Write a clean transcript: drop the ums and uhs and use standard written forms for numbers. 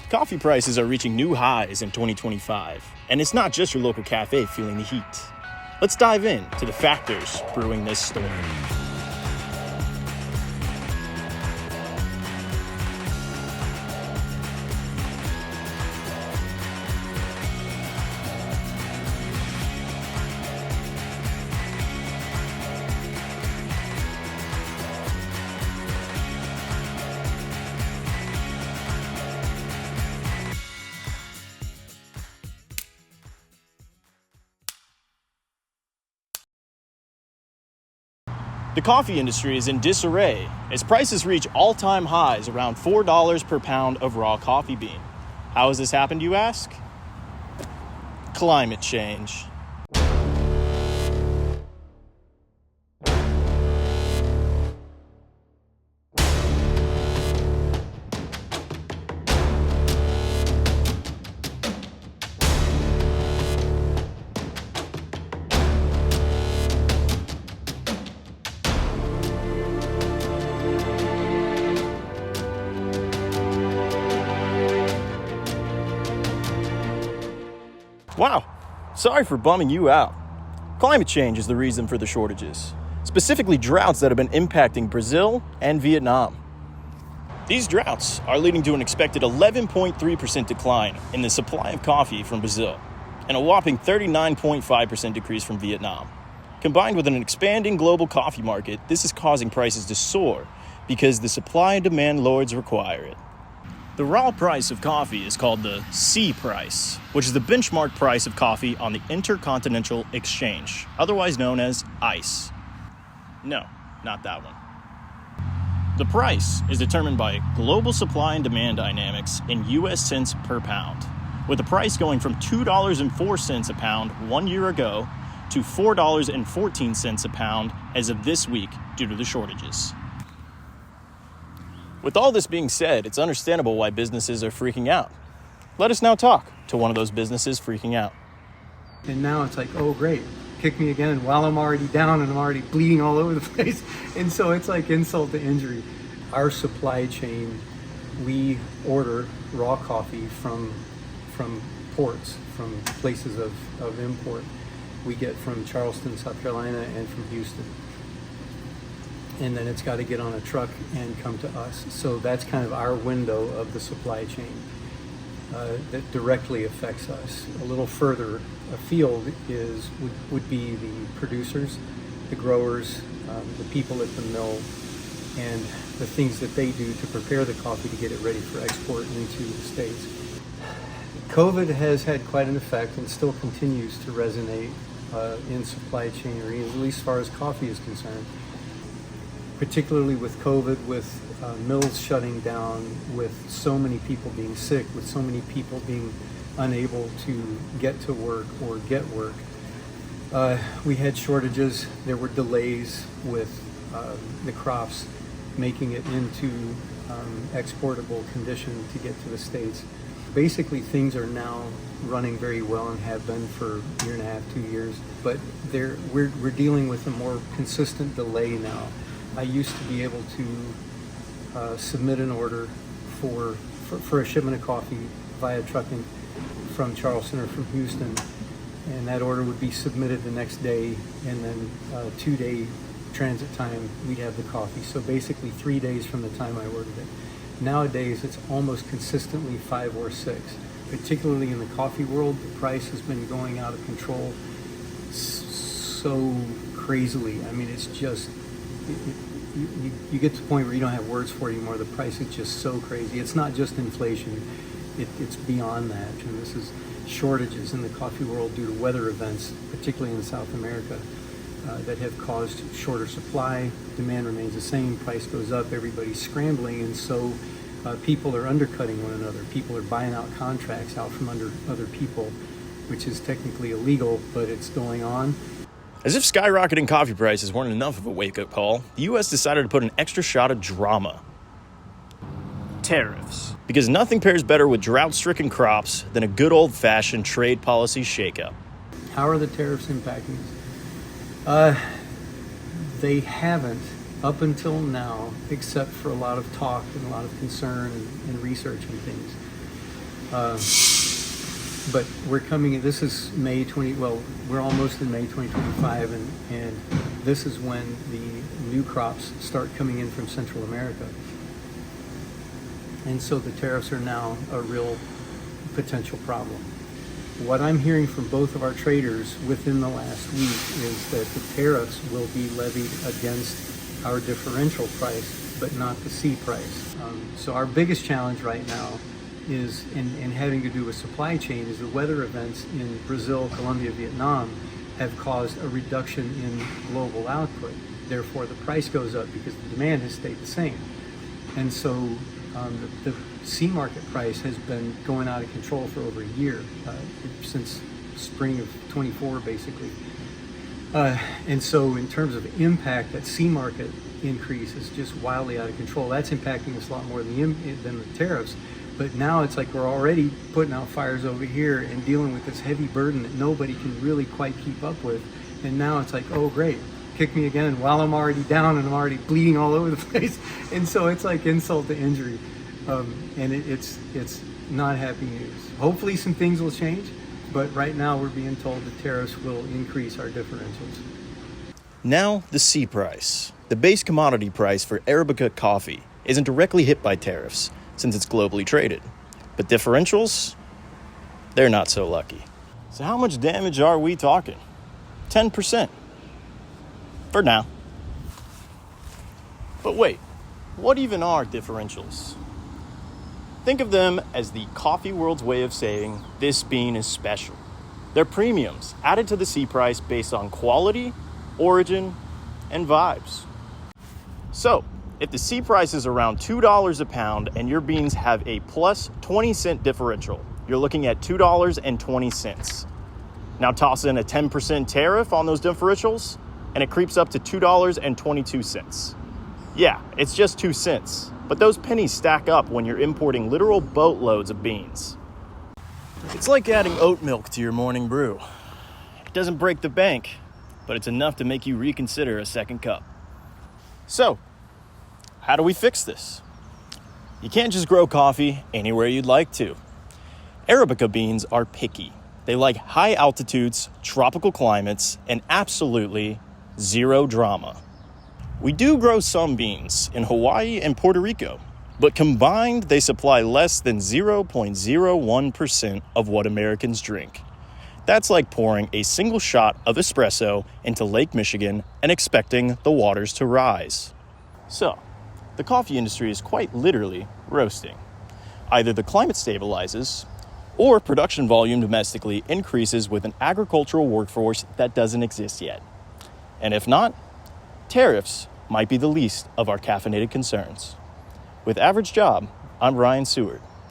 Coffee prices are reaching new highs in 2025, and it's not just your local cafe feeling the heat. Let's dive in to the factors brewing this storm. The coffee industry is in disarray as prices reach all-time highs around $4 per pound of raw coffee bean. How has this happened, you ask? Climate change. Wow, sorry for bumming you out. Climate change is the reason for the shortages, specifically droughts that have been impacting Brazil and Vietnam. These droughts are leading to an expected 11.3% decline in the supply of coffee from Brazil and a whopping 39.5% decrease from Vietnam. Combined with an expanding global coffee market, this is causing prices to soar because the supply and demand lords require it. The raw price of coffee is called the C price, which is the benchmark price of coffee on the Intercontinental Exchange, otherwise known as ICE. No, not that one. The price is determined by global supply and demand dynamics in US cents per pound, with the price going from $2.04 a pound 1 year ago to $4.14 a pound as of this week due to the shortages. With all this being said, it's understandable why businesses are freaking out. Let us now talk to one of those businesses freaking out. And now it's like, oh great, kick me again while I'm already down and I'm already bleeding all over the place. And so it's like insult to injury. Our supply chain, we order raw coffee from ports, from places of import. We get from Charleston, South Carolina, and from Houston. And then it's got to get on a truck and come to us. So that's kind of our window of the supply chain that directly affects us. A little further afield would be the producers, the growers, the people at the mill, and the things that they do to prepare the coffee to get it ready for export into the States. COVID has had quite an effect and still continues to resonate in supply chain arenas, at least as far as coffee is concerned. Particularly with COVID, with mills shutting down, with so many people being sick, with so many people being unable to get to work or get work. We had shortages, there were delays with the crops making it into exportable condition to get to the States. Basically, things are now running very well and have been for a year and a half, 2 years, but we're dealing with a more consistent delay now. I used to be able to submit an order for a shipment of coffee via trucking from Charleston or from Houston, and that order would be submitted the next day, and then 2-day transit time, we'd have the coffee. So basically 3 days from the time I ordered it. Nowadays, it's almost consistently 5 or 6. Particularly in the coffee world, the price has been going out of control so crazily. I mean, it's just, you get to the point where you don't have words for it anymore. The price is just so crazy. It's not just inflation, it's beyond that. And this is shortages in the coffee world due to weather events, particularly in South America, that have caused shorter supply. Demand remains the same, price goes up, everybody's scrambling, and so people are undercutting one another. People are buying out contracts out from under other people, which is technically illegal, but it's going on. As if skyrocketing coffee prices weren't enough of a wake-up call, the U.S. decided to put an extra shot of drama. Tariffs. Because nothing pairs better with drought-stricken crops than a good old-fashioned trade policy shakeup. How are the tariffs impacting us? They haven't up until now, except for a lot of talk and a lot of concern and research and things. But we're coming, this is May 20, well, we're almost in May 2025, and this is when the new crops start coming in from Central America. And so the tariffs are now a real potential problem. What I'm hearing from both of our traders within the last week is that the tariffs will be levied against our differential price, but not the C price. So our biggest challenge right now is in having to do with supply chain is the weather events in Brazil, Colombia, Vietnam have caused a reduction in global output. Therefore, the price goes up because the demand has stayed the same. And so the C market price has been going out of control for over a year, since spring of 24, basically. And so in terms of impact, that C market increase is just wildly out of control. That's impacting us a lot more than the tariffs. But now it's like we're already putting out fires over here and dealing with this heavy burden that nobody can really quite keep up with. And now it's like, oh, great, kick me again while I'm already down and I'm already bleeding all over the place. And so it's like insult to injury. And it's not happy news. Hopefully some things will change, but right now we're being told the tariffs will increase our differentials. Now, the C price. The base commodity price for Arabica coffee isn't directly hit by tariffs, since it's globally traded. But differentials, they're not so lucky. So how much damage are we talking? 10%. For now. But wait, what even are differentials? Think of them as the coffee world's way of saying this bean is special. They're premiums added to the C price based on quality, origin, and vibes. So, if the C price is around $2 a pound and your beans have a plus 20-cent differential, you're looking at $2.20. Now toss in a 10% tariff on those differentials, and it creeps up to $2.22. Yeah, it's just 2 cents, but those pennies stack up when you're importing literal boatloads of beans. It's like adding oat milk to your morning brew. It doesn't break the bank, but it's enough to make you reconsider a second cup. So, how do we fix this? You can't just grow coffee anywhere you'd like to. Arabica beans are picky. They like high altitudes, tropical climates, and absolutely zero drama. We do grow some beans in Hawaii and Puerto Rico, but combined they supply less than 0.01% of what Americans drink. That's like pouring a single shot of espresso into Lake Michigan and expecting the waters to rise. So, the coffee industry is quite literally roasting. Either the climate stabilizes, or production volume domestically increases with an agricultural workforce that doesn't exist yet. And if not, tariffs might be the least of our caffeinated concerns. With Average Job, I'm Ryan Seward.